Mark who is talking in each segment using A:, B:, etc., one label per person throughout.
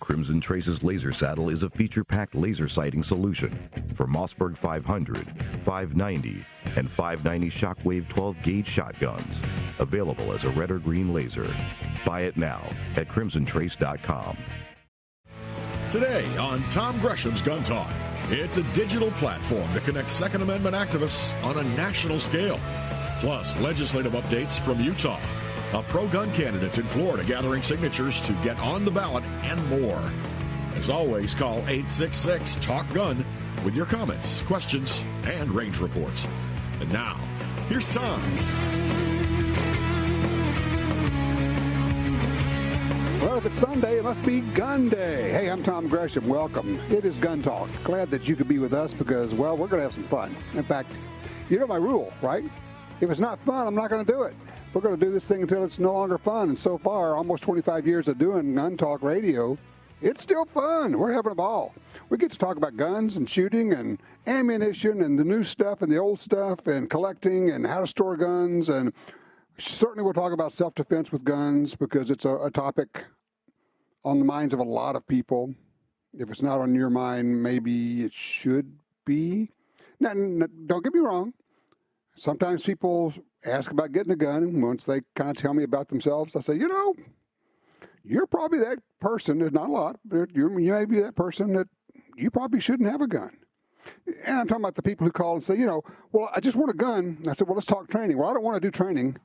A: Crimson Trace's laser saddle is a feature-packed laser sighting solution for Mossberg 500, 590, and 590 Shockwave 12-gauge shotguns. Available as a red or green laser. Buy it now at crimsontrace.com.
B: Today on Tom Gresham's Gun Talk, it's a digital platform to connect Second Amendment activists on a national scale. Plus, legislative updates from Utah, a pro-gun candidate in Florida gathering signatures to get on the ballot, and more. As always, call 866-TALK-GUN with your comments, questions, and range reports. And now, here's Tom.
C: Well, if it's Sunday, it must be Gun Day. Hey, I'm Tom Gresham. Welcome. It is Gun Talk. Glad that you could be with us because, well, we're going to have some fun. In fact, you know my rule, right? If it's not fun, I'm not going to do it. We're going to do this thing until it's no longer fun. And so far, almost 25 years of doing Gun Talk radio, it's still fun. We're having a ball. We get to talk about guns and shooting and ammunition and the new stuff and the old stuff and collecting and how to store guns. And certainly we'll talk about self-defense with guns because it's a topic on the minds of a lot of people. If it's not on your mind, maybe it should be. Now, don't get me wrong. Sometimes people ask about getting a gun, and once they kind of tell me about themselves, I say, you know, you're probably that person. There's not a lot, but you may be that person that you probably shouldn't have a gun. And I'm talking about the people who call and say, you know, well, I just want a gun. And I said, well, let's talk training. Well, I don't want to do training.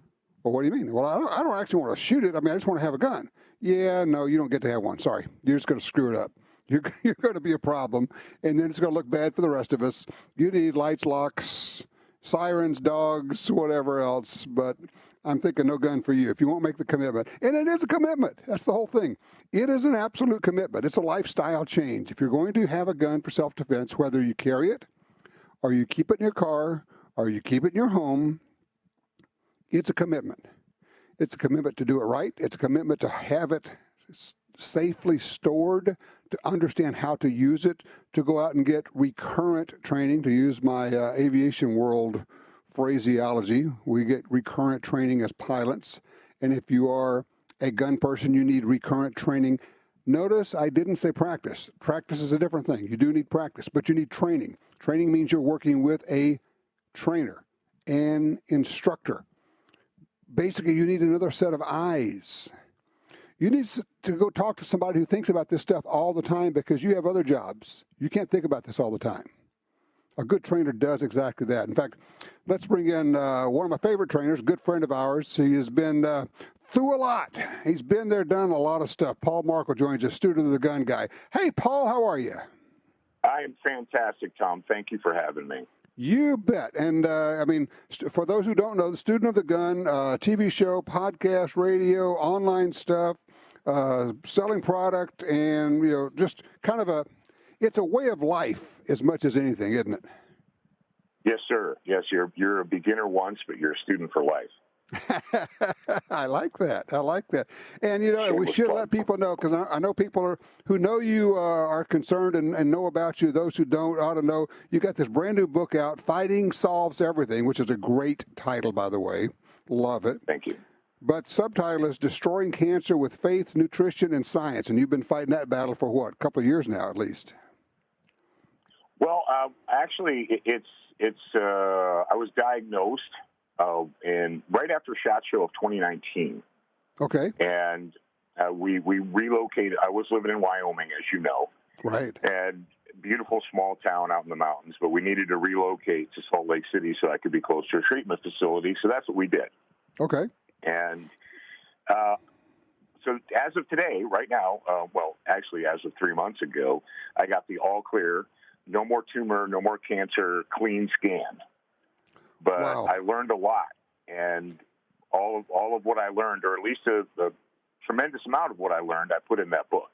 C: Well, what do you mean? Well, I don't actually want to shoot it. I mean, I just want to have a gun. Yeah, no, you don't get to have one. Sorry. You're just going to screw it up. You're going to be a problem, and then it's going to look bad for the rest of us. You need lights, locks, sirens, dogs, whatever else, but I'm thinking no gun for you if you won't make the commitment. And it is a commitment. That's the whole thing. It is an absolute commitment. It's a lifestyle change. If you're going to have a gun for self-defense, whether you carry it or you keep it in your car or you keep it in your home, it's a commitment. It's a commitment to do it right. It's a commitment to have it safely stored, to understand how to use it, to go out and get recurrent training, to use my aviation world phraseology. We get recurrent training as pilots. And if you are a gun person, you need recurrent training. Notice I didn't say practice. Practice is a different thing. You do need practice, but you need training. Training means you're working with a trainer, an instructor. Basically, you need another set of eyes. You need to go talk to somebody who thinks about this stuff all the time because you have other jobs. You can't think about this all the time. A good trainer does exactly that. In fact, let's bring in one of my favorite trainers, a good friend of ours. He has been through a lot. He's been there, done a lot of stuff. Paul Markel joins us, student of the gun guy. Hey, Paul, how are you?
D: I am fantastic, Tom. Thank you for having me.
C: You bet. And, I mean, for those who don't know, the Student of the Gun, TV show, podcast, radio, online stuff, selling product, and, you know, just kind of it's a way of life as much as anything, isn't it?
D: Yes, sir. Yes, you're a beginner once, but you're a student for life.
C: I like that. I like that. And, you know, we should let people know, because I know people who know you are concerned and know about you. Those who don't ought to know. You got this brand new book out, Fighting Solves Everything, which is a great title, by the way. Love it.
D: Thank you.
C: But subtitle is Destroying Cancer with Faith, Nutrition, and Science. And you've been fighting that battle for what, a couple of years now at least?
D: Well, actually, I was diagnosed and right after SHOT Show of 2019.
C: Okay.
D: And we relocated. I was living in Wyoming, as you know.
C: Right.
D: And beautiful small town out in the mountains, but we needed to relocate to Salt Lake City so I could be close to a treatment facility. So that's what we did.
C: Okay.
D: And so as of today, right now, well, actually as of 3 months ago, I got the all clear, no more tumor, no more cancer, clean scan. But wow. I learned a lot, and all of what I learned, or at least a tremendous amount of what I learned, I put in that book.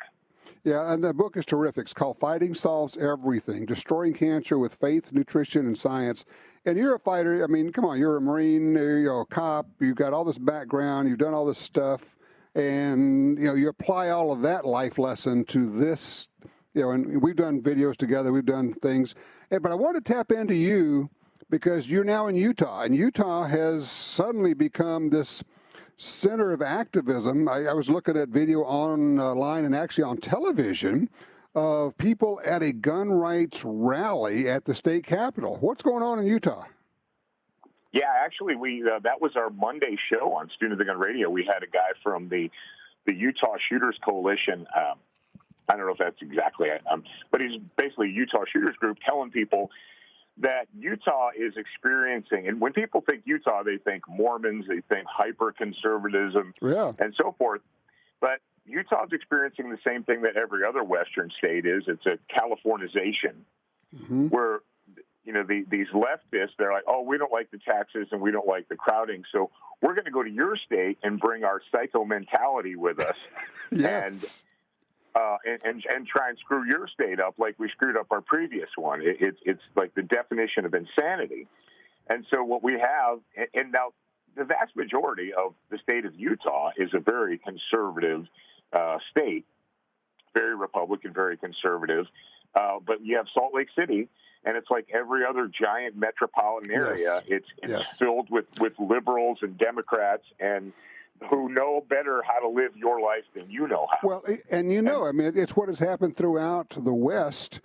C: Yeah, and the book is terrific. It's called Fighting Solves Everything, Destroying Cancer with Faith, Nutrition, and Science. And you're a fighter. I mean, come on, you're a Marine, you're a cop, you've got all this background, you've done all this stuff, and, you know, you apply all of that life lesson to this, you know, and we've done videos together, we've done things. But I want to tap into you because you're now in Utah, and Utah has suddenly become this center of activism. I was looking at video online and actually on television of people at a gun rights rally at the state capitol. What's going on in Utah?
D: Yeah, actually, we that was our Monday show on Student of the Gun Radio. We had a guy from the Utah Shooters Coalition. I don't know if that's exactly it, but he's basically a Utah Shooters Group telling people that Utah is experiencing, and when people think Utah, they think Mormons, they think hyper-conservatism, and so forth. But Utah's experiencing the same thing that every other Western state is. It's a Californization, where these leftists, they're like, oh, we don't like the taxes and we don't like the crowding, so we're going to go to your state and bring our psycho mentality with us, and try and screw your state up like we screwed up our previous one. It's like the definition of insanity. And so what we have, and now the vast majority of the state of Utah is a very conservative state, very Republican, very conservative. But you have Salt Lake City, and it's like every other giant metropolitan area. It's filled with liberals and Democrats and who know better how to live your life than you know how.
C: Well, and I mean, it's what has happened throughout the West.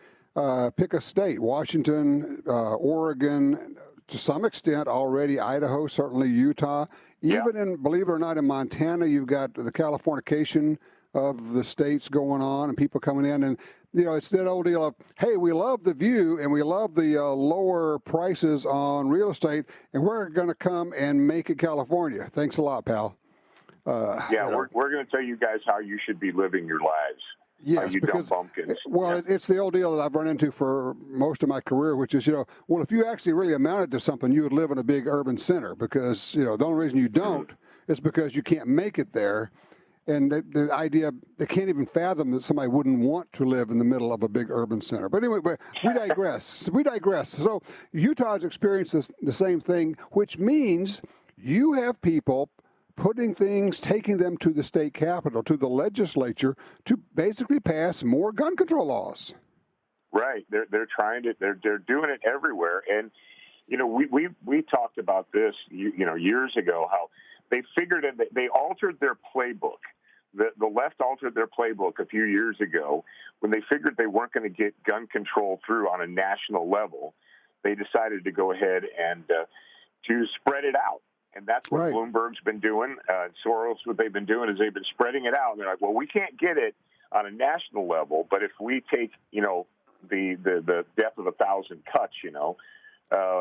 C: Pick a state: Washington, Oregon, to some extent already Idaho, certainly Utah. Even in, believe it or not, in Montana, you've got the Californication of the states going on, and people coming in, and it's that old deal of, hey, we love the view and we love the lower prices on real estate, and we're going to come and make it California. Thanks a lot, pal.
D: We're going to tell you guys how you should be living your lives.
C: Yes,
D: you
C: because,
D: dumb bumpkins.
C: Well, it's the old deal that I've run into for most of my career, which is, well, if you actually really amounted to something, you would live in a big urban center, because, the only reason you don't is because you can't make it there. And the idea, they can't even fathom that somebody wouldn't want to live in the middle of a big urban center. But anyway, we digress. So Utah's experienced the same thing, which means you have people taking them to the state capitol, to the legislature, to basically pass more gun control laws.
D: Right. They're trying to. They're doing it everywhere. And we talked about this years ago, how they figured they altered their playbook. The left altered their playbook a few years ago when they figured they weren't going to get gun control through on a national level. They decided to go ahead and to spread it out. And that's what Bloomberg's been doing. Soros, what they've been doing is they've been spreading it out. And they're like, well, we can't get it on a national level, but if we take, the death of 1,000 cuts,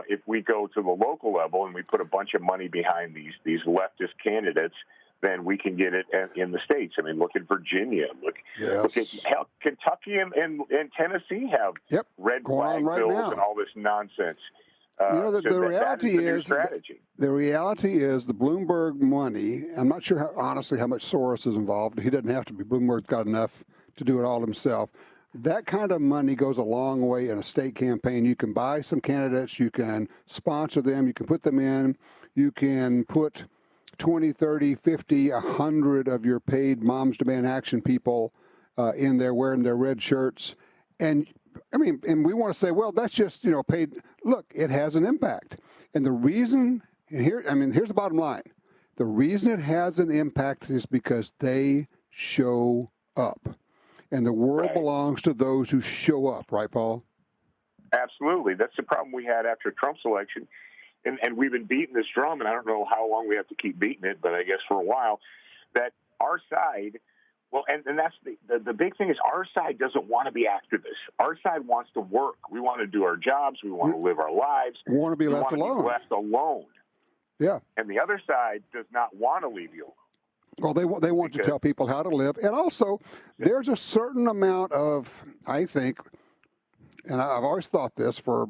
D: if we go to the local level and we put a bunch of money behind these leftist candidates, then we can get it in the states. I mean, look at Virginia. Look at Kentucky and Tennessee have red flag bills and all this nonsense.
C: The reality is the Bloomberg money. I'm not sure, honestly, how much Soros is involved. He doesn't have to be. Bloomberg's got enough to do it all himself. That kind of money goes a long way in a state campaign. You can buy some candidates, you can sponsor them, you can put them in, you can put 20, 30, 50, 100 of your paid Moms Demand Action people in there wearing their red shirts. And we want to say, well, that's just, paid. Look, it has an impact. And the reason, here's the bottom line. The reason it has an impact is because they show up. And the world belongs to those who show up, right, Paul?
D: Absolutely. That's the problem we had after Trump's election. And we've been beating this drum, and I don't know how long we have to keep beating it, but I guess for a while, that our side, well, and that's the big thing is our side doesn't want to be activists. Our side wants to work. We want to do our jobs. We want to live our lives.
C: We want to be left alone.
D: Left alone.
C: Yeah.
D: And the other side does not want to leave you alone.
C: Well, they want to tell people how to live. And also, there's a certain amount of, I think, and I've always thought this for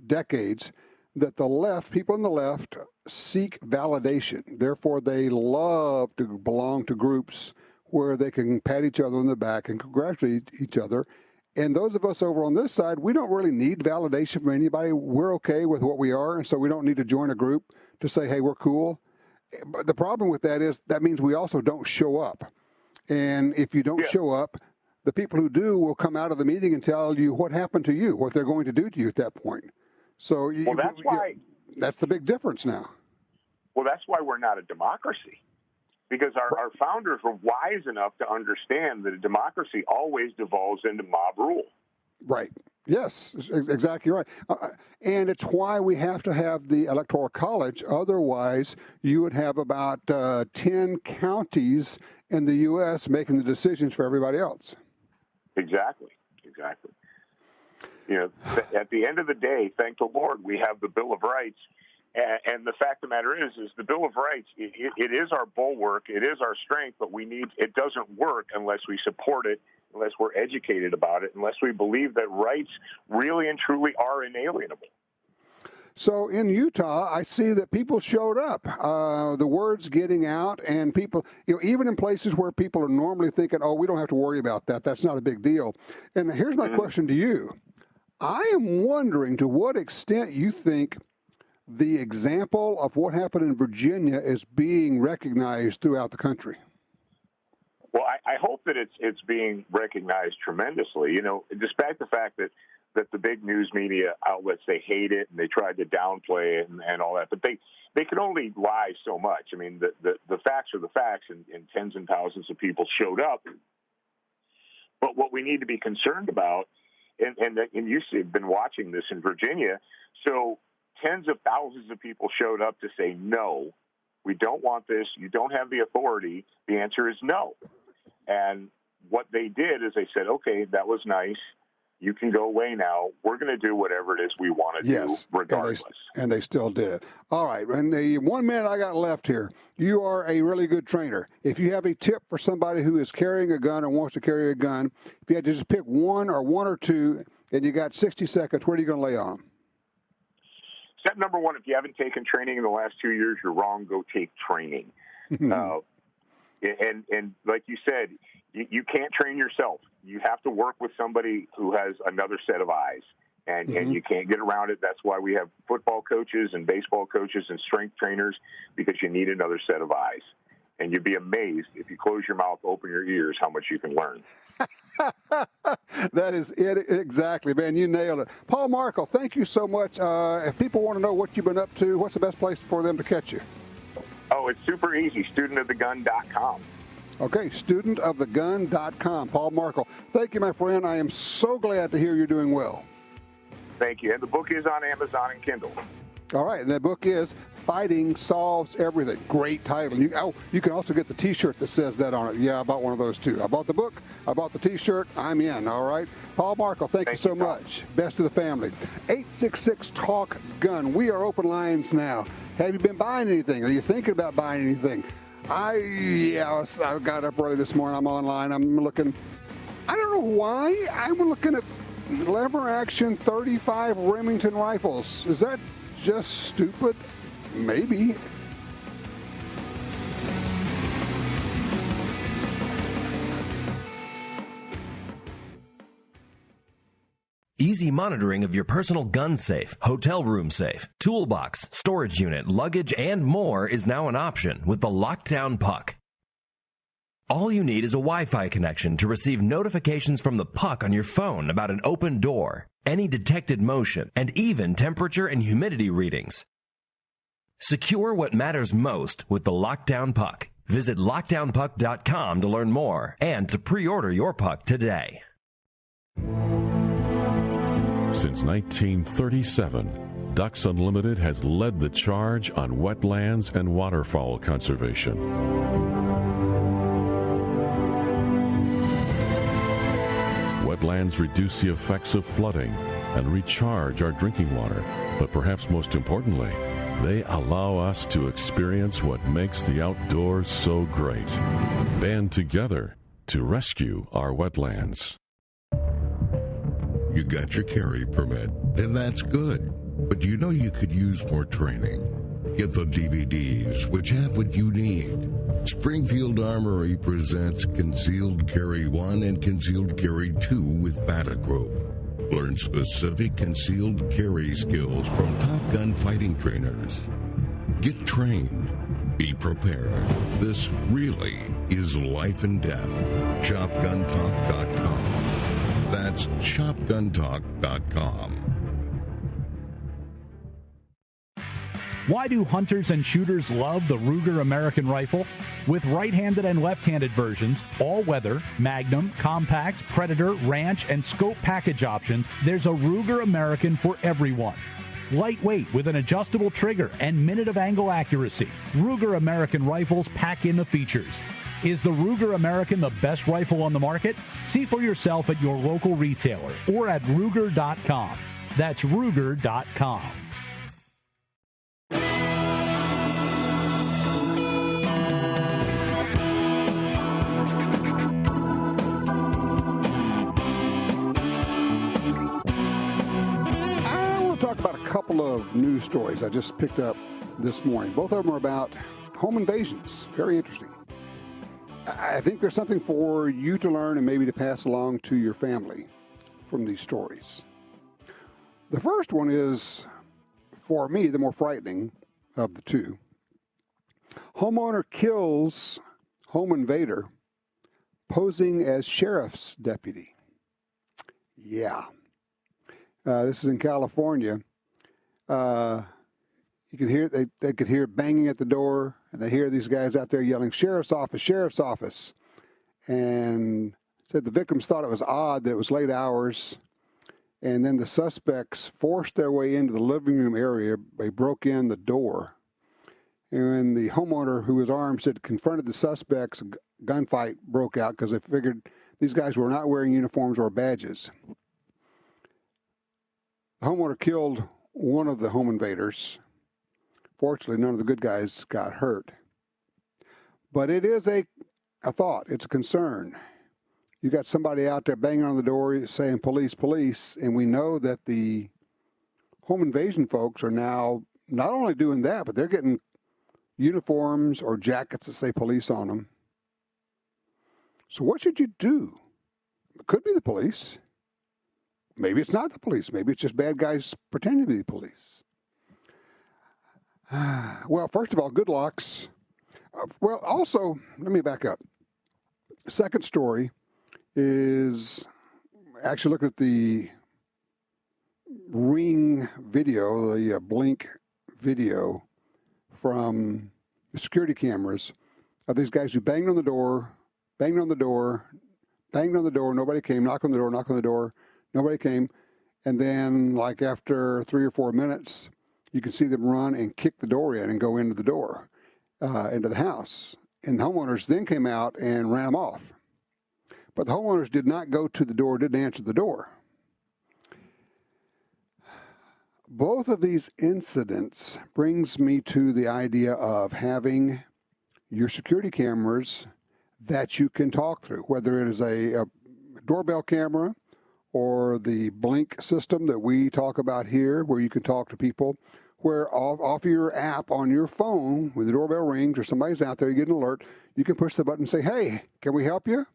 C: decades, that the left, people on the left, seek validation. Therefore, they love to belong to groups where they can pat each other on the back and congratulate each other. And those of us over on this side, we don't really need validation from anybody. We're okay with what we are, and so we don't need to join a group to say, hey, we're cool. But the problem with that is that means we also don't show up. And if you don't show up, the people who do will come out of the meeting and tell you what happened to you, what they're going to do to you at that point. So
D: that's why
C: that's the big difference now.
D: Well, that's why we're not a democracy. because our founders were wise enough to understand that a democracy always devolves into mob rule.
C: Right. Yes, exactly right. And it's why we have to have the Electoral College. Otherwise, you would have about 10 counties in the U.S. making the decisions for everybody else.
D: Exactly. You know, at the end of the day, thank the Lord, we have the Bill of Rights. And the fact of the matter is the Bill of Rights, it is our bulwark, it is our strength, but it doesn't work unless we support it, unless we're educated about it, unless we believe that rights really and truly are inalienable.
C: So in Utah, I see that people showed up. The word's getting out, and people, even in places where people are normally thinking, oh, we don't have to worry about that, that's not a big deal. And here's my question to you. I am wondering to what extent you think the example of what happened in Virginia is being recognized throughout the country.
D: Well, I hope that it's being recognized tremendously, despite the fact that the big news media outlets, they hate it and they tried to downplay it and all that, but they can only lie so much. I mean, the facts are the facts, and tens and thousands of people showed up. But what we need to be concerned about, and you've been watching this in Virginia, so tens of thousands of people showed up to say, no, we don't want this. You don't have the authority. The answer is no. And what they did is they said, okay, that was nice. You can go away now. We're going to do whatever it is we want to do, regardless.
C: And they still did it. All right. And the 1 minute I got left here, you are a really good trainer. If you have a tip for somebody who is carrying a gun or wants to carry a gun, if you had to just pick one or two, and you got 60 seconds, where are you going to lay on them?
D: Step number one, if you haven't taken training in the last 2 years, you're wrong. Go take training. And like you said, you can't train yourself. You have to work with somebody who has another set of eyes, and you can't get around it. That's why we have football coaches and baseball coaches and strength trainers, because you need another set of eyes. And you'd be amazed if you close your mouth, open your ears, how much you can learn.
C: That is it exactly, man. You nailed it. Paul Markel, thank you so much. If people want to know what you've been up to, what's the best place for them to catch you?
D: Oh, it's super easy, studentofthegun.com.
C: Okay, studentofthegun.com. Paul Markel. Thank you, my friend. I am so glad to hear you're doing well.
D: Thank you. And the book is on Amazon and Kindle.
C: All right, and the book is Fighting Solves Everything. Great title. You can also get the T-shirt that says that on it. Yeah, I bought one of those too. I bought the book. I bought the T-shirt. I'm in. All right. Paul Markel, thank you so much. Best to the family. 866-TALK-GUN. We are open lines now. Have you been buying anything? Are you thinking about buying anything? I got up early this morning. I'm online. I'm looking. I don't know why. I'm looking at lever action 35 Remington rifles. Is that just stupid? Maybe.
E: Easy monitoring of your personal gun safe, hotel room safe, toolbox, storage unit, luggage, and more is now an option with the Lockdown Puck. All you need is a Wi-Fi connection to receive notifications from the Puck on your phone about an open door, any detected motion, and even temperature and humidity readings. Secure what matters most with the Lockdown Puck. Visit lockdownpuck.com to learn more and to pre-order your puck today.
F: Since 1937, Ducks Unlimited has led the charge on wetlands and waterfowl conservation. Wetlands reduce the effects of flooding and recharge our drinking water, but perhaps most importantly, they allow us to experience what makes the outdoors so great. Band together to rescue our wetlands.
G: You got your carry permit, and that's good. But you know you could use more training. Get the DVDs, which have what you need. Springfield Armory presents Concealed Carry 1 and Concealed Carry 2 with Bata Group. Learn specific concealed carry skills from Top Gun fighting trainers. Get trained. Be prepared. This really is life and death. ShopGunTalk.com. That's ShopGunTalk.com.
H: Why do hunters and shooters love the Ruger American rifle? With right-handed and left-handed versions, all-weather, Magnum, Compact, Predator, Ranch, and Scope package options, there's a Ruger American for everyone. Lightweight with an adjustable trigger and minute of angle accuracy, Ruger American rifles pack in the features. Is the Ruger American the best rifle on the market? See for yourself at your local retailer or at Ruger.com. That's Ruger.com.
C: I want to talk about a couple of news stories I just picked up this morning. Both of them are about home invasions. Very interesting. I think there's something for you to learn and maybe to pass along to your family from these stories. The first one is, for me, the more frightening of the two. Homeowner kills home invader posing as sheriff's deputy. Yeah. This is in California. You can hear they could hear banging at the door, and they hear these guys out there yelling, "Sheriff's office, sheriff's office." And said the victims thought it was odd that it was late hours. And then the suspects forced their way into the living room area. They broke in the door. And the homeowner, who was armed, said confronted the suspects. A gunfight broke out because they figured these guys were not wearing uniforms or badges. The homeowner killed one of the home invaders. Fortunately, none of the good guys got hurt. But it is a thought. It's a concern. You got somebody out there banging on the door saying, "Police, police," and we know that the home invasion folks are now not only doing that, but they're getting uniforms or jackets that say police on them. So what should you do? It could be the police. Maybe it's not the police. Maybe it's just bad guys pretending to be the police. Well, first of all, good locks. Well, also, let me back up. Second story is actually look at the Ring video, the Blink video from the security cameras of these guys who banged on the door, nobody came, knock on the door, nobody came. And then, like after 3 or 4 minutes, you can see them run and kick the door in and go into the door, into the house. And the homeowners then came out and ran them off. But the homeowners did not go to the door, didn't answer the door. Both of these incidents brings me to the idea of having your security cameras that you can talk through, whether it is a doorbell camera or the Blink system that we talk about here, where you can talk to people, where off your app on your phone, when the doorbell rings or somebody's out there, you get an alert, you can push the button and say, "Hey, can we help you?"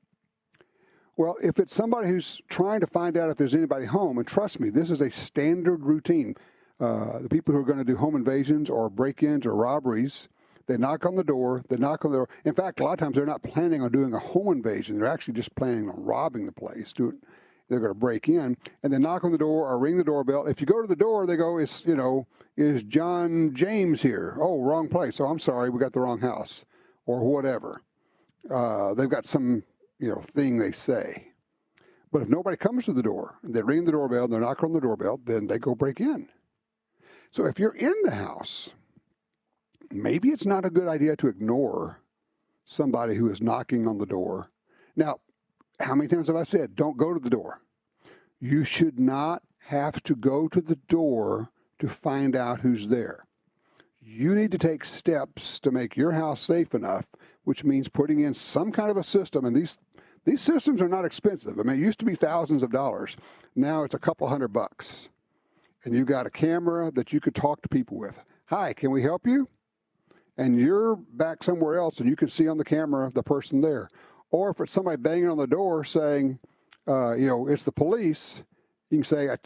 C: Well, if it's somebody who's trying to find out if there's anybody home, and trust me, this is a standard routine. The people who are going to do home invasions or break-ins or robberies, they knock on the door, In fact, a lot of times they're not planning on doing a home invasion. They're actually just planning on robbing the place. They're going to break in, and they knock on the door or ring the doorbell. If you go to the door, they go, is John James here? Oh, wrong place. Oh, I'm sorry, we got the wrong house, or whatever. They've got some thing they say. But if nobody comes to the door, they ring the doorbell, they're knocking on the doorbell, then they go break in. So if you're in the house, maybe it's not a good idea to ignore somebody who is knocking on the door. Now, how many times have I said, don't go to the door? You should not have to go to the door to find out who's there. You need to take steps to make your house safe enough, which means putting in some kind of a system. And these systems are not expensive. I mean, it used to be thousands of dollars. Now it's a couple $100. And you've got a camera that you could talk to people with. "Hi, can we help you?" And you're back somewhere else, and you can see on the camera the person there. Or if it's somebody banging on the door saying, it's the police, you can say, "I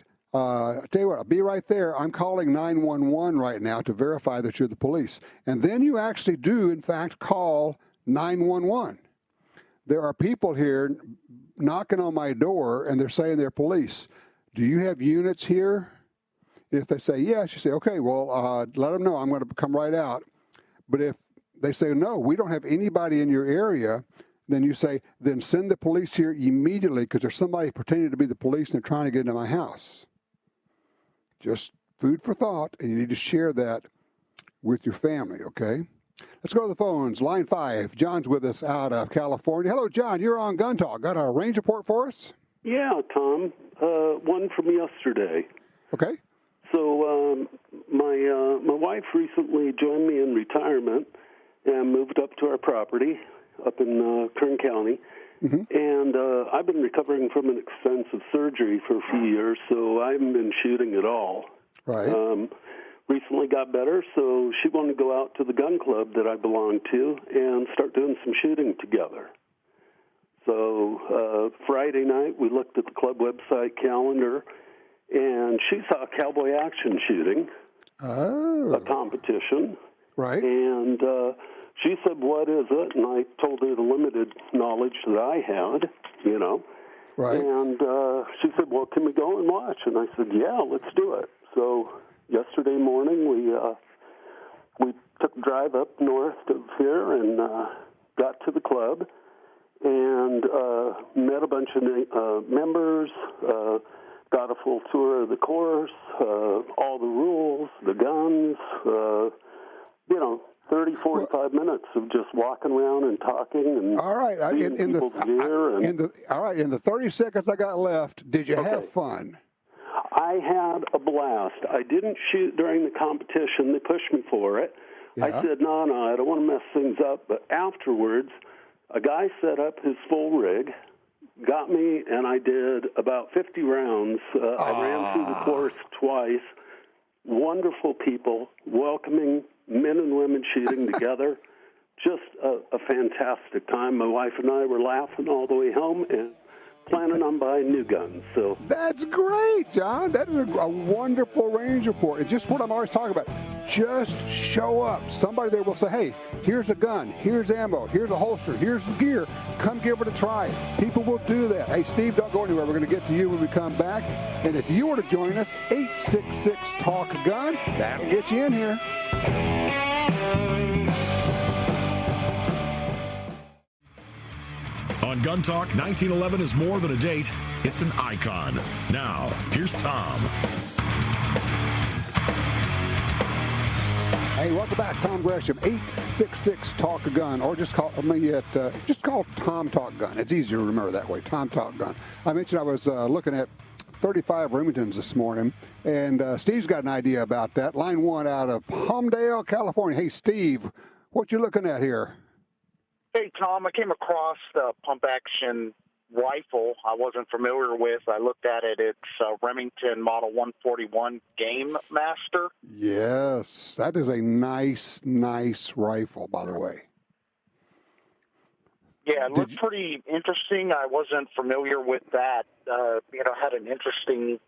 C: tell you what, I'll be right there. I'm calling 911 right now to verify that you're the police." And then you actually do, in fact, call 911. There are people here knocking on my door, and they're saying they're police. Do you have units here? If they say yes, you say, okay, well, let them know I'm going to come right out. But if they say, no, we don't have anybody in your area, then you say, then send the police here immediately because there's somebody pretending to be the police and they're trying to get into my house. Just food for thought, and you need to share that with your family, okay? Let's go to the phones. Line 5. John's with us out of California. Hello, John. You're on Gun Talk. Got a range report for us?
I: Yeah, Tom. One from yesterday.
C: Okay.
I: So my wife recently joined me in retirement and moved up to our property up in Kern County. Mm-hmm. And I've been recovering from an extensive surgery for a few years, so I haven't been shooting at all.
C: Right.
I: Recently got better, so she wanted to go out to the gun club that I belong to and start doing some shooting together. So Friday night, we looked at the club website calendar, and she saw cowboy action shooting, a competition.
C: Right.
I: And she said, what is it? And I told her the limited knowledge that I had, you know.
C: Right.
I: And she said, well, can we go and watch? And I said, yeah, let's do it. So yesterday morning, we took a drive up north of here and got to the club and met a bunch of members, got a full tour of the course, all the rules, the guns, 30, 45 minutes of just walking around and talking and
C: all right.
I: seeing people's gear.
C: In the 30 seconds I got left, did you have fun?
I: I had a blast. I didn't shoot during the competition. They pushed me for it.
C: Yeah.
I: I said, no, I don't want to mess things up. But afterwards, a guy set up his full rig, got me, and I did about 50 rounds. I ran through the course twice. Wonderful people, welcoming men and women shooting together. Just a fantastic time. My wife and I were laughing all the way home and planning on buying new guns. So
C: that's great, John. That is a wonderful range report. It's just what I'm always talking about. Just show up. Somebody there will say, hey, here's a gun, here's ammo, here's a holster, here's the gear. Come give it a try. People will do that. Hey, Steve, don't go anywhere. We're going to get to you when we come back. And if you were to join us, 866-TALK-GUN. That'll get you in here.
B: On Gun Talk, 1911 is more than a date, it's an icon. Now, here's Tom.
C: Hey, welcome back. Tom Gresham, 866-TALK-A-GUN, or just call me at Tom Talk Gun. It's easier to remember that way, Tom Talk Gun. I mentioned I was looking at 35 Remingtons this morning, and Steve's got an idea about that. Line 1 out of Palmdale, California. Hey, Steve, what you looking at here?
J: Hey, Tom, I came across the pump-action rifle I wasn't familiar with. I looked at it. It's a Remington Model 141 Gamemaster.
C: Yes, that is a nice rifle, by the way.
J: Yeah, it looked pretty interesting. I wasn't familiar with that. Had an interesting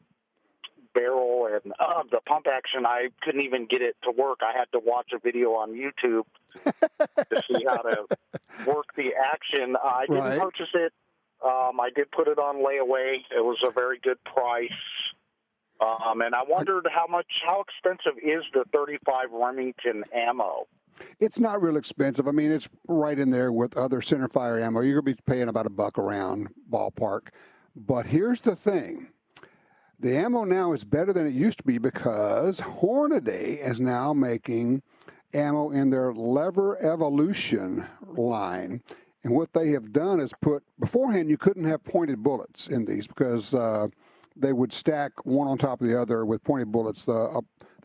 J: barrel, and the pump action, I couldn't even get it to work. I had to watch a video on YouTube to see how to work the action. I didn't purchase it. I did put it on layaway. It was a very good price. And I wondered how expensive is the 35 Remington ammo?
C: It's not real expensive. I mean, it's right in there with other centerfire ammo. You're going to be paying about $1 a round, ballpark. But here's the thing. The ammo now is better than it used to be because Hornady is now making ammo in their Lever Evolution line. And what they have done is beforehand you couldn't have pointed bullets in these because they would stack one on top of the other with pointed bullets. The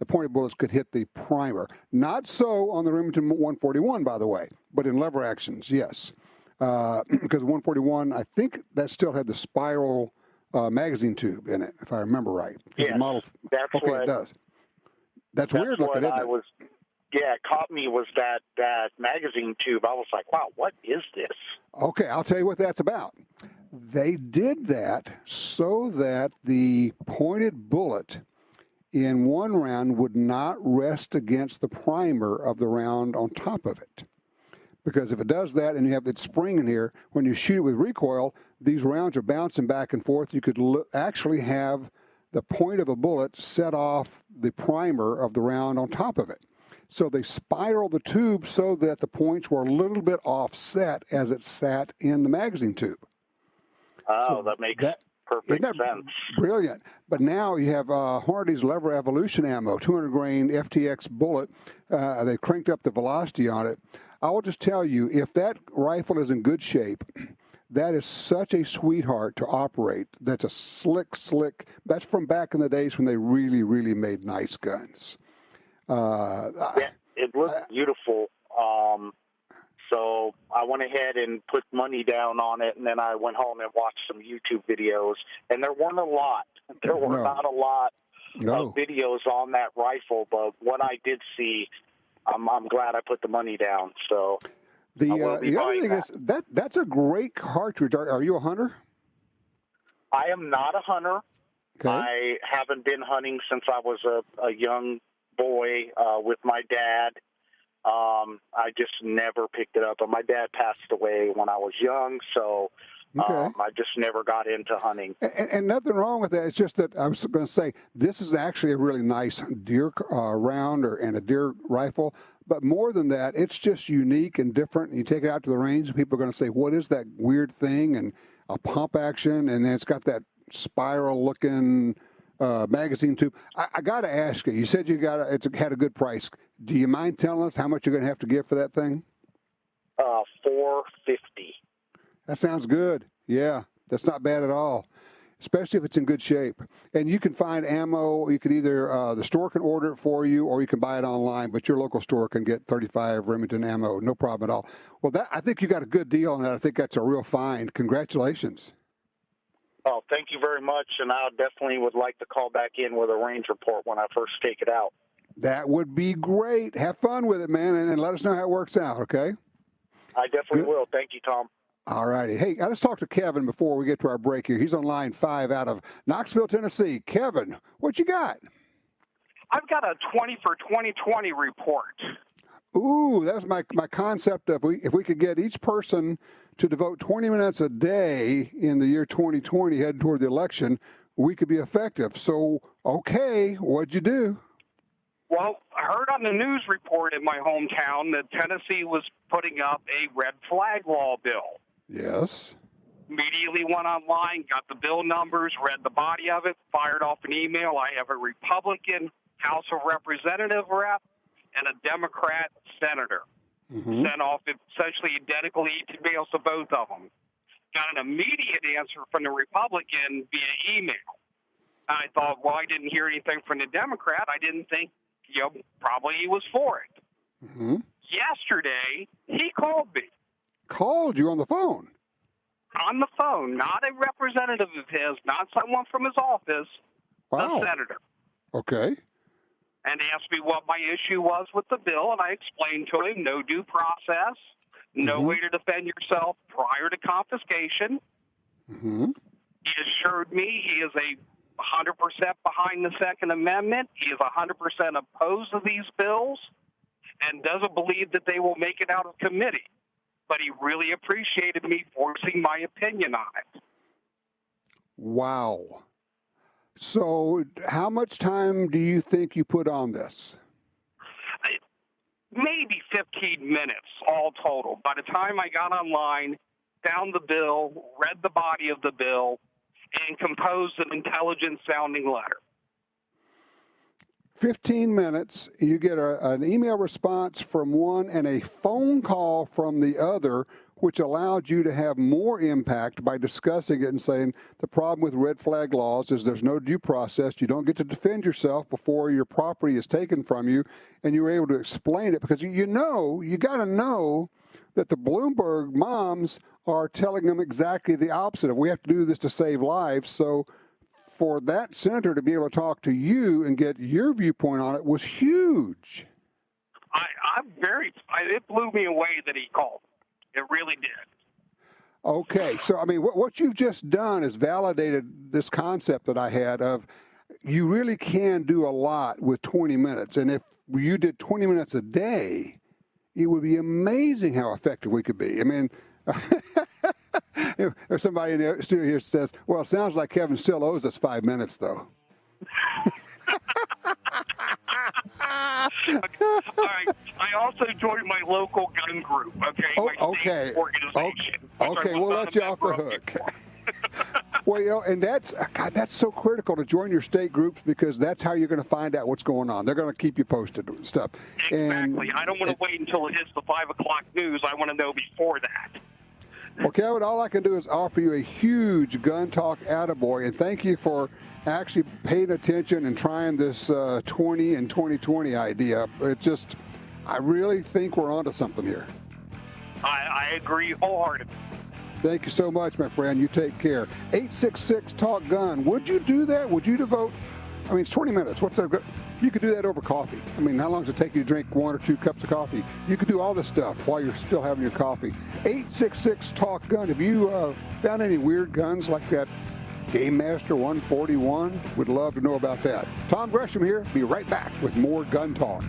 C: pointed bullets could hit the primer. Not so on the Remington 141, by the way, but in lever actions, yes. Because 141, I think that still had the spiral magazine tube in it, if I remember right.
J: Yes,
C: it does. That's weird looking, isn't it?
J: It caught me was that magazine tube. I was like, wow, what is this?
C: Okay, I'll tell you what that's about. They did that so that the pointed bullet in one round would not rest against the primer of the round on top of it. Because if it does that and you have that spring in here, when you shoot it with recoil, these rounds are bouncing back and forth. You could actually have the point of a bullet set off the primer of the round on top of it. So they spiral the tube so that the points were a little bit offset as it sat in the magazine tube.
J: Oh, that makes perfect sense.
C: Brilliant. But now you have Hornady's Lever Evolution ammo, 200 grain FTX bullet. They cranked up the velocity on it. I will just tell you, if that rifle is in good shape, that is such a sweetheart to operate. That's a slick. That's from back in the days when they really, really made nice guns.
J: Yeah, it looked beautiful. So I went ahead and put money down on it, and then I went home and watched some YouTube videos. And there weren't a lot. There were not a lot of videos on that rifle, but what I did see, I'm glad I put the money down. So
C: the other thing is that's a great cartridge. Are you a hunter?
J: I am not a hunter.
C: Okay.
J: I haven't been hunting since I was a young boy with my dad. I just never picked it up. And my dad passed away when I was young, so I just never got into hunting.
C: And nothing wrong with that. It's just that I was going to say, this is actually a really nice deer round and a deer rifle. But more than that, it's just unique and different. You take it out to the range, and people are going to say, what is that weird thing? And a pump action, and then it's got that spiral-looking magazine tube. I got to ask you. You said it had a good price. Do you mind telling us how much you're going to have to give for that thing?
J: $450.
C: That sounds good. Yeah, that's not bad at all, especially if it's in good shape. And you can find ammo. You can either the store can order it for you, or you can buy it online. But your local store can get 35 Remington ammo, no problem at all. Well, I think you got a good deal on that. I think that's a real find. Congratulations.
J: Oh, thank you very much, and I definitely would like to call back in with a range report when I first take it out.
C: That would be great. Have fun with it, man, and let us know how it works out, okay?
J: I definitely will. Thank you, Tom.
C: All righty. Hey, let's talk to Kevin before we get to our break here. He's on line 5 out of Knoxville, Tennessee. Kevin, what you got?
K: I've got a 20 for 2020 report.
C: Ooh, that was my concept of if we could get each person to devote 20 minutes a day in the year 2020 heading toward the election, we could be effective. So, okay, what'd you do?
K: Well, I heard on the news report in my hometown that Tennessee was putting up a red flag law bill.
C: Yes.
K: Immediately went online, got the bill numbers, read the body of it, fired off an email. I have a Republican House of Representative rep and a Democrat senator. Sent off essentially identical emails to both of them. Got an immediate answer from the Republican via email. I thought, well, I didn't hear anything from the Democrat. I didn't think, probably he was for it. Yesterday, he called me.
C: Called you on the phone?
K: On the phone, not a representative of his, not someone from his office,
C: wow.
K: The senator.
C: Okay.
K: And asked me what my issue was with the bill, and I explained to him no due process, no way to defend yourself prior to confiscation. He assured me he is 100% behind the Second Amendment. He is 100% opposed to these bills and doesn't believe that they will make it out of committee. But he really appreciated me voicing my opinion on it.
C: Wow. So how much time do you think you put on this?
K: Maybe 15 minutes all total. By the time I got online, found the bill, read the body of the bill, and composed an intelligent-sounding letter. 15
C: minutes, you get an email response from one and a phone call from the other, which allowed you to have more impact by discussing it and saying the problem with red flag laws is there's no due process. You don't get to defend yourself before your property is taken from you, and you were able to explain it because you got to know that the Bloomberg moms are telling them exactly the opposite of we have to do this to save lives. So for that senator to be able to talk to you and get your viewpoint on it was huge.
K: It blew me away that he called. It really did.
C: Okay, so I mean, what you've just done is validated this concept that I had of you really can do a lot with 20 minutes. And if you did 20 minutes a day, it would be amazing how effective we could be. I mean, if somebody in the studio here says, well, it sounds like Kevin still owes us 5 minutes, though.
K: All right. I also joined my local gun group, okay? My state organization.
C: Okay, we'll let you off the hook. Well, and that's so critical to join your state groups, because that's how you're going to find out what's going on. They're going to keep you posted and stuff.
K: Exactly. I don't want to wait until it hits the 5 o'clock news. I want to know before that.
C: Well, Kevin, all I can do is offer you a huge Gun Talk attaboy, and thank you for actually paying attention and trying this 20 and 2020 idea. I really think we're onto something here.
K: I agree wholeheartedly.
C: Thank you so much, my friend. You take care. 866-TALK-GUN. Would you do that? Would you devote? I mean, it's 20 minutes. You could do that over coffee. I mean, how long does it take you to drink 1 or 2 cups of coffee? You could do all this stuff while you're still having your coffee. 866-TALK-GUN. Have you found any weird guns like that Gamemaster 141? Would love to know about that. Tom Gresham here. Be right back with more Gun Talk.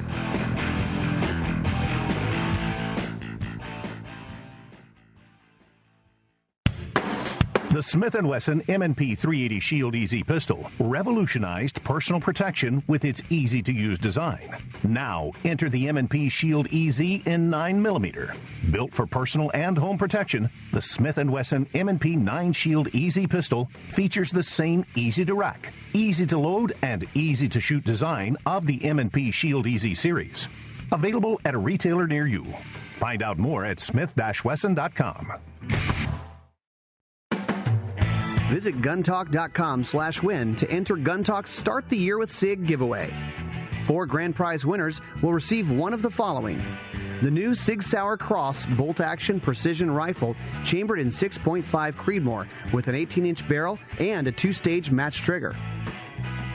L: The Smith & Wesson M&P 380 Shield EZ pistol revolutionized personal protection with its easy-to-use design. Now, enter the M&P Shield EZ in 9mm. Built for personal and home protection, the Smith & Wesson M&P 9 Shield EZ pistol features the same easy-to-rack, easy-to-load, and easy-to-shoot design of the M&P Shield EZ series. Available at a retailer near you. Find out more at smith-wesson.com.
M: Visit guntalk.com/win to enter Gun Talk's Start the Year with SIG giveaway. 4 grand prize winners will receive one of the following: the new Sig Sauer Cross bolt-action precision rifle chambered in 6.5 Creedmoor with an 18-inch barrel and a 2-stage match trigger.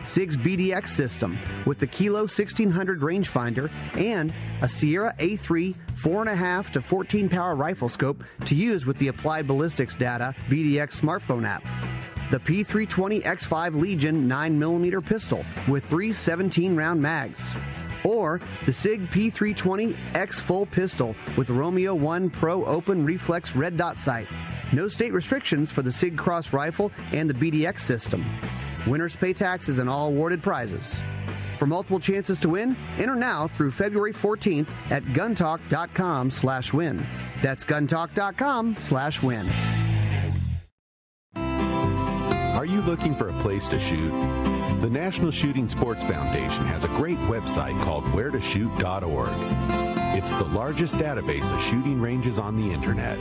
M: SIG's BDX system with the Kilo 1600 rangefinder and a Sierra A3 4.5 to 14 power rifle scope to use with the Applied Ballistics Data BDX smartphone app. The P320 X5 Legion 9mm pistol with 3 17-round mags. Or the SIG P320 X full pistol with Romeo 1 Pro Open Reflex red dot sight. No state restrictions for the SIG Cross rifle and the BDX system. Winners pay taxes and all awarded prizes. For multiple chances to win, enter now through February 14th at guntalk.com/win. That's guntalk.com/win.
N: Are you looking for a place to shoot? The National Shooting Sports Foundation has a great website called wheretoshoot.org. It's the largest database of shooting ranges on the internet.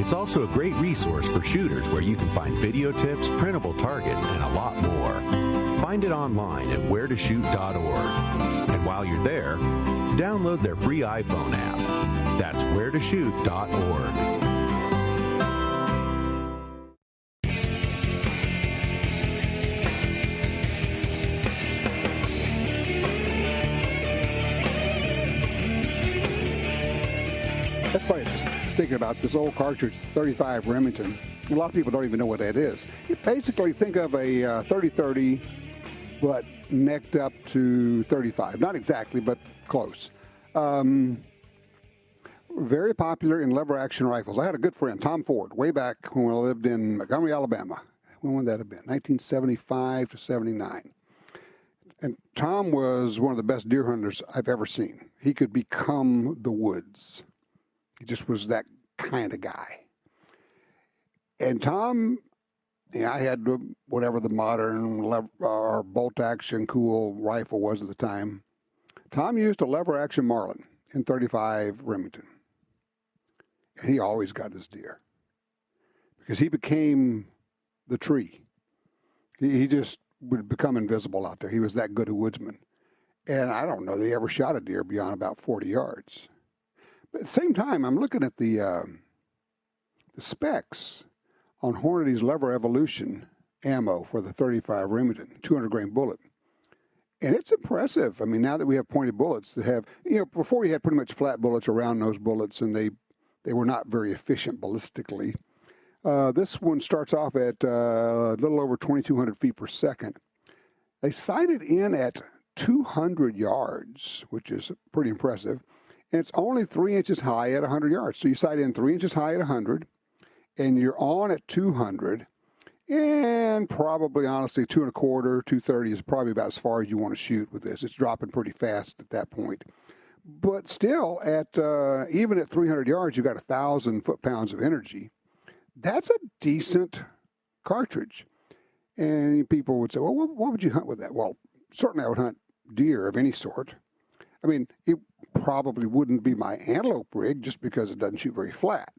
N: It's also a great resource for shooters where you can find video tips, printable targets, and a lot more. Find it online at wheretoshoot.org. And while you're there, download their free iPhone app. That's wheretoshoot.org.
C: That's funny, just thinking about this old cartridge, 35 Remington. A lot of people don't even know what that is. You basically think of a 30-30, but necked up to 35. Not exactly, but close. Very popular in lever-action rifles. I had a good friend, Tom Ford, way back when I lived in Montgomery, Alabama. When would that have been? 1975 to 79. And Tom was one of the best deer hunters I've ever seen. He could become the woods. He just was that kind of guy. And Tom, I had whatever the modern or bolt-action cool rifle was at the time. Tom used a lever-action Marlin in 35 Remington. And he always got his deer. Because he became the tree. He just would become invisible out there. He was that good a woodsman. And I don't know that he ever shot a deer beyond about 40 yards. But at the same time, I'm looking at the specs on Hornady's Lever Evolution ammo for the 35 Remington, 200-grain bullet. And it's impressive. I mean, now that we have pointed bullets that have, before you had pretty much flat bullets or round-nose bullets, and they were not very efficient ballistically. This one starts off at a little over 2,200 feet per second. They sighted in at 200 yards, which is pretty impressive. And it's only 3 inches high at 100 yards. So you sight in 3 inches high at 100, and you're on at 200, And probably, honestly, 2 1/4, 230 is probably about as far as you want to shoot with this. It's dropping pretty fast at that point. But still, at even at 300 yards, you've got 1,000 foot-pounds of energy. That's a decent cartridge. And people would say, well, what would you hunt with that? Well, certainly I would hunt deer of any sort. I mean, it probably wouldn't be my antelope rig just because it doesn't shoot very flat,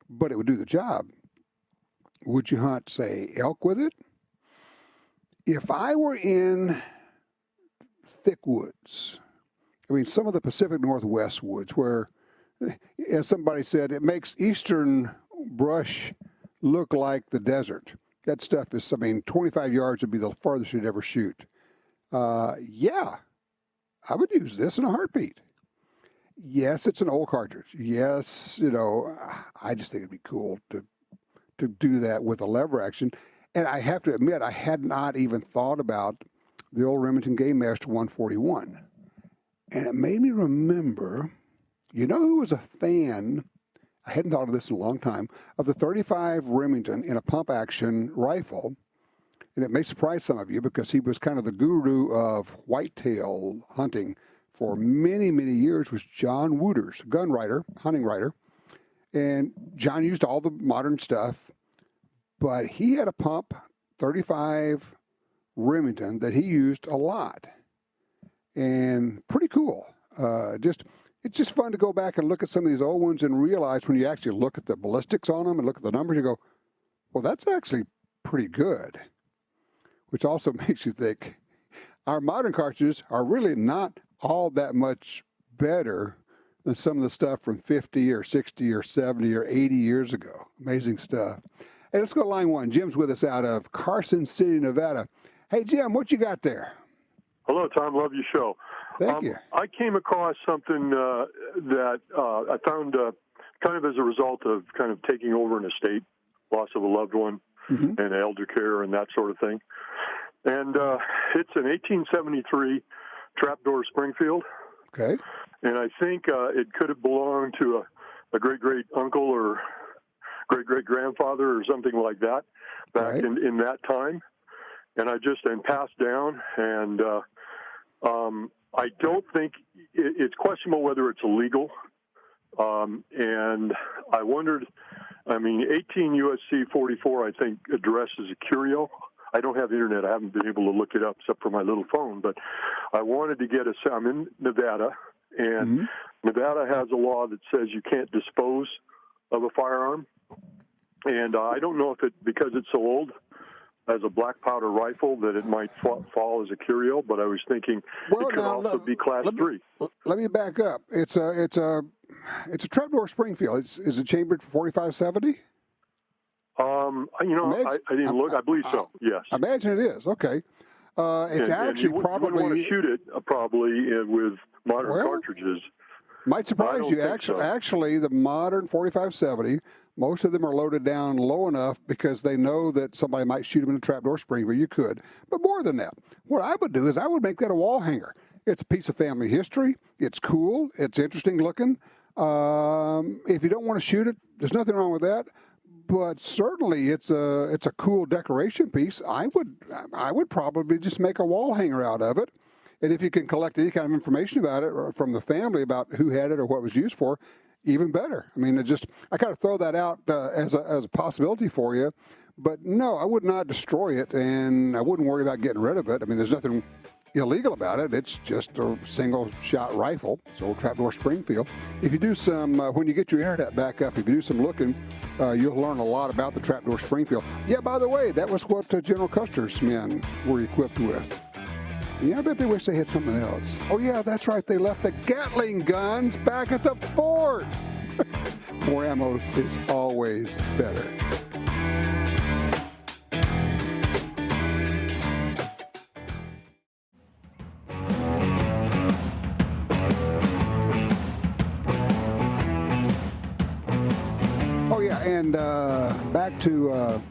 C: but it would do the job. Would you hunt, say, elk with it? If I were in thick woods, I mean, some of the Pacific Northwest woods where, as somebody said, it makes eastern brush look like the desert. That stuff is, 25 yards would be the farthest you'd ever shoot. Yeah, I would use this in a heartbeat. Yes, it's an old cartridge. Yes, I just think it'd be cool to do that with a lever action. And I have to admit, I had not even thought about the old Remington Gamemaster 141. And it made me remember, who was a fan, I hadn't thought of this in a long time, of the 35 Remington in a pump action rifle. And it may surprise some of you because he was kind of the guru of whitetail hunting for many, many years, was John Wooters, gun writer, hunting writer. And John used all the modern stuff, but he had a pump 35 Remington that he used a lot. And pretty cool. It's just fun to go back and look at some of these old ones and realize when you actually look at the ballistics on them and look at the numbers, you go, well, that's actually pretty good. Which also makes you think our modern cartridges are really not all that much better than some of the stuff from 50 or 60 or 70 or 80 years ago. Amazing stuff. Hey, let's go to line one. Jim's with us out of Carson City, Nevada. Hey, Jim, what you got there?
O: Hello, Tom. Love your show.
C: Thank you.
O: I came across something that I found kind of as a result of kind of taking over an estate, loss of a loved one, and elder care and that sort of thing. And it's an 1873 trapdoor Springfield.
C: Okay.
O: And I think it could have belonged to a great-great-uncle or great-great-grandfather or something like that back in that time. And passed down, and I don't think it's questionable whether it's illegal. And I wondered, 18 U.S.C. 44, I think, addresses a curio. I don't have the internet. I haven't been able to look it up except for my little phone. But I wanted to get I'm in Nevada, and Nevada has a law that says you can't dispose of a firearm. And I don't know if because it's so old, as a black powder rifle, that it might fall as a curio, but I was thinking it could also be class 3.
C: Let me back up. It's a trapdoor Springfield. Is it chambered for 45-70?
O: I didn't look. I believe so. Yes.
C: I imagine it is. Okay. It's actually
O: you
C: probably.
O: You wouldn't want to shoot it probably with modern cartridges.
C: Might surprise you. Actually, the modern 45-70. Most of them are loaded down low enough because they know that somebody might shoot them in a trapdoor Springfield. You could. But more than that, what I would do is I would make that a wall hanger. It's a piece of family history. It's cool. It's interesting looking. If you don't want to shoot it, there's nothing wrong with that. But certainly it's a cool decoration piece. I would probably just make a wall hanger out of it. And if you can collect any kind of information about it or from the family about who had it or what it was used for, even better. I kind of throw that out as a possibility for you. But no, I would not destroy it, and I wouldn't worry about getting rid of it. There's nothing illegal about it. It's just a single-shot rifle. It's old trapdoor Springfield. If you do some, when you get your internet back up, if you do some looking, you'll learn a lot about the trapdoor Springfield. Yeah, by the way, that was what General Custer's men were equipped with. Yeah, I bet they wish they had something else. Oh, yeah, that's right. They left the Gatling guns back at the fort. More ammo is always better. Oh, yeah, and back to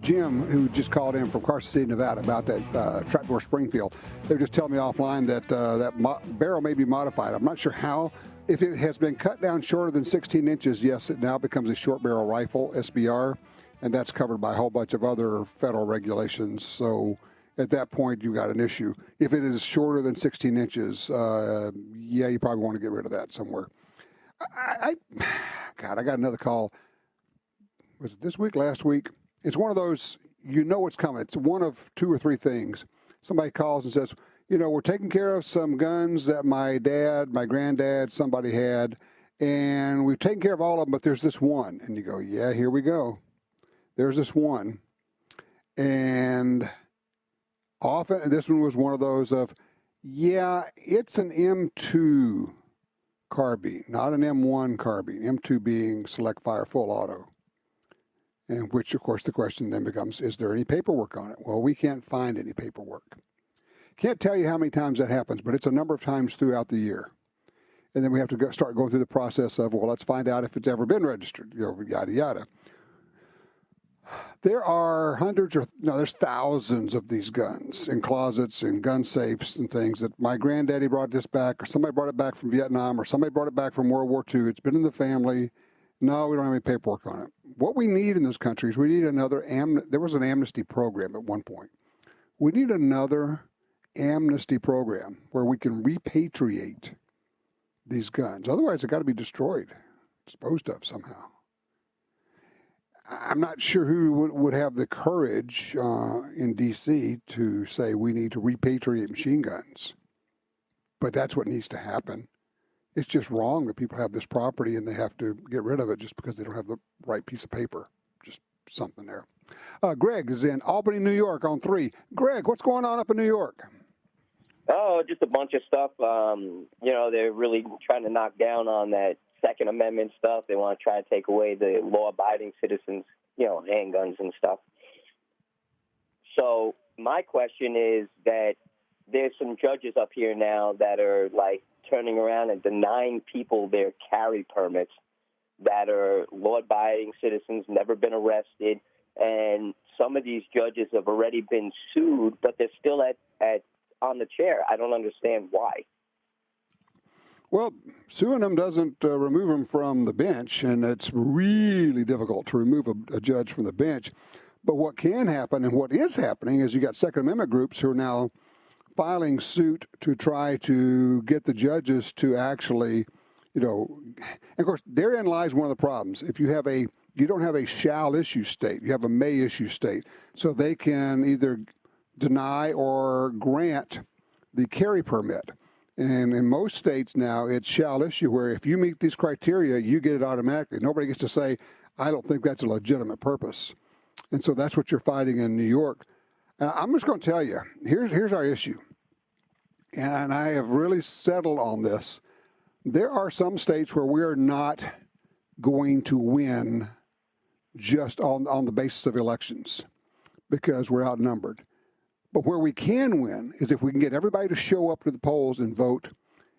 C: Jim, who just called in from Carson City, Nevada, about that trapdoor Springfield. They were just telling me offline that that barrel may be modified. I'm not sure how. If it has been cut down shorter than 16 inches, yes, it now becomes a short barrel rifle, SBR. and that's covered by a whole bunch of other federal regulations. So at that point, you've got an issue. If it is shorter than 16 inches, yeah, you probably want to get rid of that somewhere. God, I got another call. Was it this week, last week? It's one of those, you know what's coming. It's one of 2 or 3 things. Somebody calls and says, you know, we're taking care of some guns that my dad, my granddad, somebody had, and we've taken care of all of them, but there's this one. And you go, yeah, here we go. There's this one. And often, this one was one of those of, yeah, it's an M2 carbine, not an M1 carbine, M2 being select fire full auto. And which, of course, the question then becomes, is there any paperwork on it? Well, we can't find any paperwork. Can't tell you how many times that happens, but it's a number of times throughout the year. And then we have to start going through the process of, well, let's find out if it's ever been registered, you know, yada, yada. There are there's thousands of these guns in closets and gun safes and things that my granddaddy brought this back, or somebody brought it back from Vietnam, or somebody brought it back from World War II. It's been in the family. No, we don't have any paperwork on it. What we need in this country is we need another, there was an amnesty program at one point. We need another amnesty program where we can repatriate these guns. Otherwise, they've got to be destroyed, disposed of somehow. I'm not sure who would have the courage in D.C. to say we need to repatriate machine guns. But that's what needs to happen. It's just wrong that people have this property and they have to get rid of it just because they don't have the right piece of paper. Just something there. Greg is in Albany, New York on 3. Greg, what's going on up in New York?
P: Oh, just a bunch of stuff. You know, they're really trying to knock down on that Second Amendment stuff. They want to try to take away the law-abiding citizens, you know, handguns and stuff. So my question is that there's some judges up here now that are, like, turning around and denying people their carry permits that are law-abiding citizens, never been arrested, and some of these judges have already been sued, but they're still on the chair. I don't understand why.
C: Well, suing them doesn't remove them from the bench, and it's really difficult to remove a judge from the bench. But what can happen, and what is happening, is you got Second Amendment groups who are now filing suit to try to get the judges to actually, you know, and of course, therein lies one of the problems. If you don't have a shall issue state, you have a may issue state. So they can either deny or grant the carry permit. And in most states now, it's shall issue, where if you meet these criteria, you get it automatically. Nobody gets to say, I don't think that's a legitimate purpose. And so that's what you're fighting in New York. And I'm just going to tell you, here's our issue. And I have really settled on this. There are some states where we are not going to win just on the basis of elections because we're outnumbered. But where we can win is if we can get everybody to show up to the polls and vote,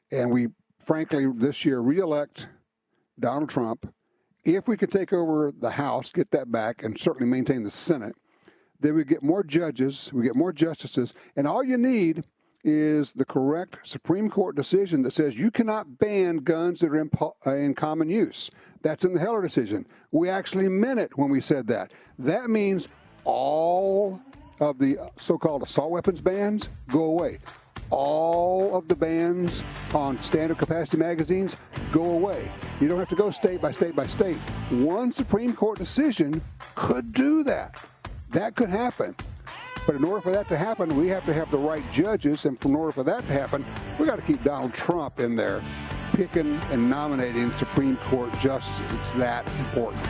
C: and we, frankly, this year reelect Donald Trump. If we could take over the House, get that back, and certainly maintain the Senate, then we get more judges, we get more justices, and all you need is the correct Supreme Court decision that says you cannot ban guns that are in common use. That's in the Heller decision. We actually meant it when we said that. That means all of the so-called assault weapons bans go away. All of the bans on standard capacity magazines go away. You don't have to go state by state by state. One Supreme Court decision could do that. That could happen. But in order for that to happen, we have to have the right judges, and in order for that to happen, we got to keep Donald Trump in there picking and nominating Supreme Court justices. It's that important.